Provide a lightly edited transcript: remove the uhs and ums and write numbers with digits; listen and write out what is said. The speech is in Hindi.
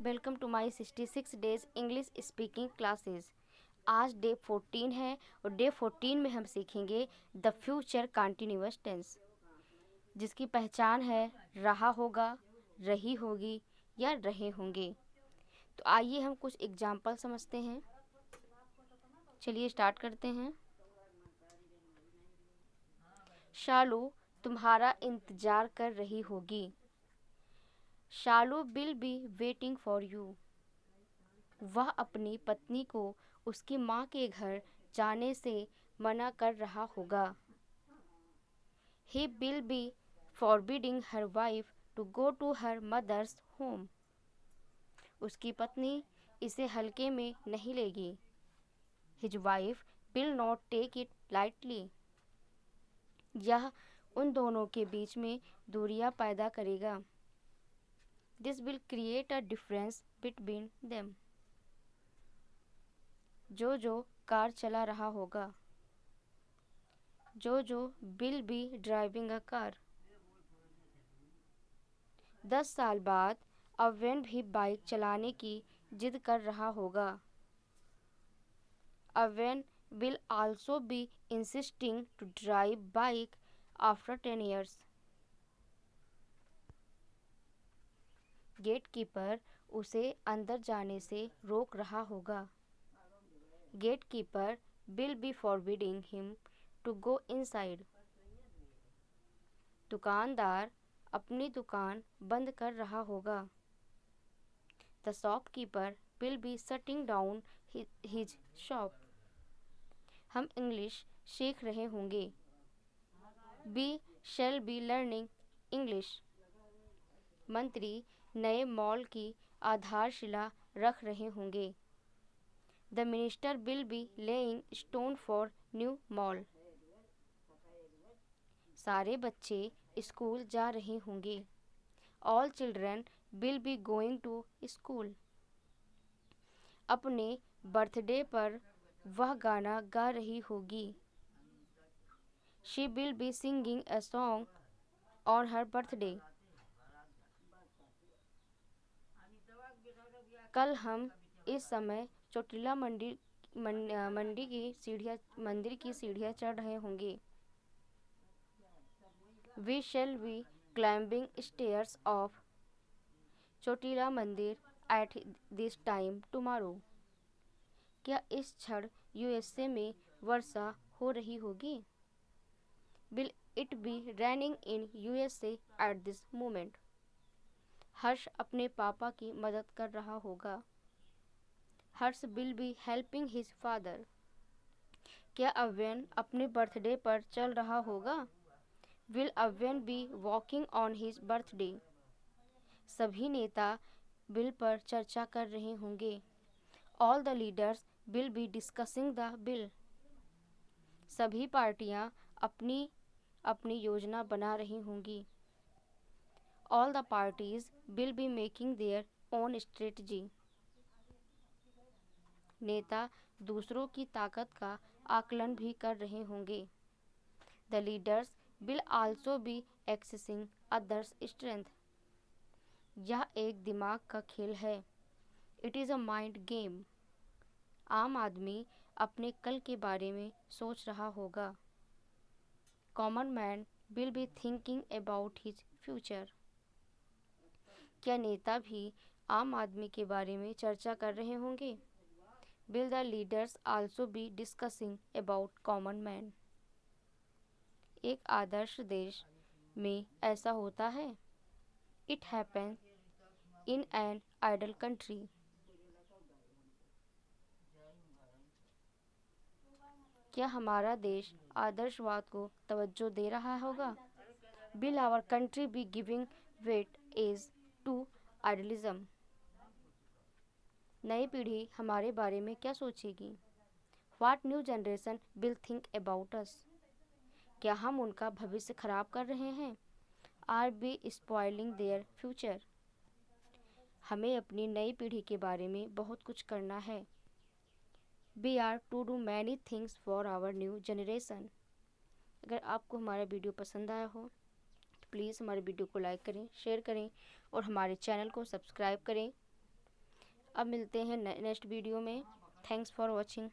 Welcome to my 66 days English speaking classes. आज डे 14 है और डे 14 में हम सीखेंगे द फ्यूचर कंटिन्यूअस टेंस, जिसकी पहचान है रहा होगा, रही होगी या रहे होंगे। तो आइए हम कुछ एग्जाम्पल समझते हैं। चलिए स्टार्ट करते हैं। शालू तुम्हारा इंतज़ार कर रही होगी। Shalu will be waiting for you. वह अपनी पत्नी को उसकी माँ के घर जाने से मना कर रहा होगा। He will be forbidding her wife to go to her mother's home. उसकी पत्नी इसे हल्के में नहीं लेगी। His wife will not take it lightly. यह उन दोनों के बीच में दूरियां पैदा करेगा। This will create a difference between them. जो कार चला रहा होगा। जो will be driving a car. 10 साल बाद अवेन भी बाइक चलाने की जिद कर रहा होगा। Aven will also be insisting to drive bike after 10 years. Gatekeeper उसे अंदर जाने से रोक रहा होगा। Gatekeeper will be forbidding him to go inside. दुकानदार अपनी दुकान बंद कर रहा होगा। The shopkeeper will be shutting down his shop. हम इंग्लिश सीख रहे होंगे। We shall be learning English. मंत्री नए मॉल की आधारशिला रख रहे होंगे। The minister will B laying stone for new mall. सारे बच्चे स्कूल जा रहे होंगे। All children will be going to school. अपने बर्थडे पर वह गाना गा रही होगी। She will be singing a song on her birthday. कल हम इस समय चोटिला मंदिर की सीढ़ियाँ चढ़ रहे होंगे। We shall be climbing stairs of Chotila mandir at this time tomorrow. क्या इस क्षण यूएसए में वर्षा हो रही होगी? Will it be raining in USA at this moment. Harsh अपने पापा की मदद कर रहा होगा। Harsh will be helping his father. क्या अव्यन अपने बर्थडे पर चल रहा होगा? Will Avyan be walking on his birthday. सभी नेता बिल पर चर्चा कर रहे होंगे। All the leaders will be discussing the bill. सभी पार्टियां अपनी अपनी योजना बना रही होंगी। All the parties will be making their own strategy. नेता दूसरों की ताकत का आकलन भी कर रहे होंगे। The leaders will also B accessing others strength. यह एक दिमाग का खेल है। It is a mind game. आम आदमी अपने कल के बारे में सोच रहा होगा। Common man will be thinking about his future. क्या नेता भी आम आदमी के बारे में चर्चा कर रहे होंगे? Will the leaders also be discussing about common man? एक आदर्श देश में ऐसा होता है। It happens in an ideal country. क्या हमारा देश आदर्शवाद को तवज्जो दे रहा होगा? Will our country be giving weight is to idealism? नई पीढ़ी हमारे बारे में क्या सोचेगी? What new generation will think about us? क्या हम उनका भविष्य खराब कर रहे हैं? Are we spoiling their future? हमें अपनी नई पीढ़ी के बारे में बहुत कुछ करना है। We are to do many things for our new generation. अगर आपको हमारा वीडियो पसंद आया हो तो प्लीज़ हमारे वीडियो को लाइक करें, शेयर करें और हमारे चैनल को सब्सक्राइब करें। अब मिलते हैं नेक्स्ट वीडियो में। Thanks for watching.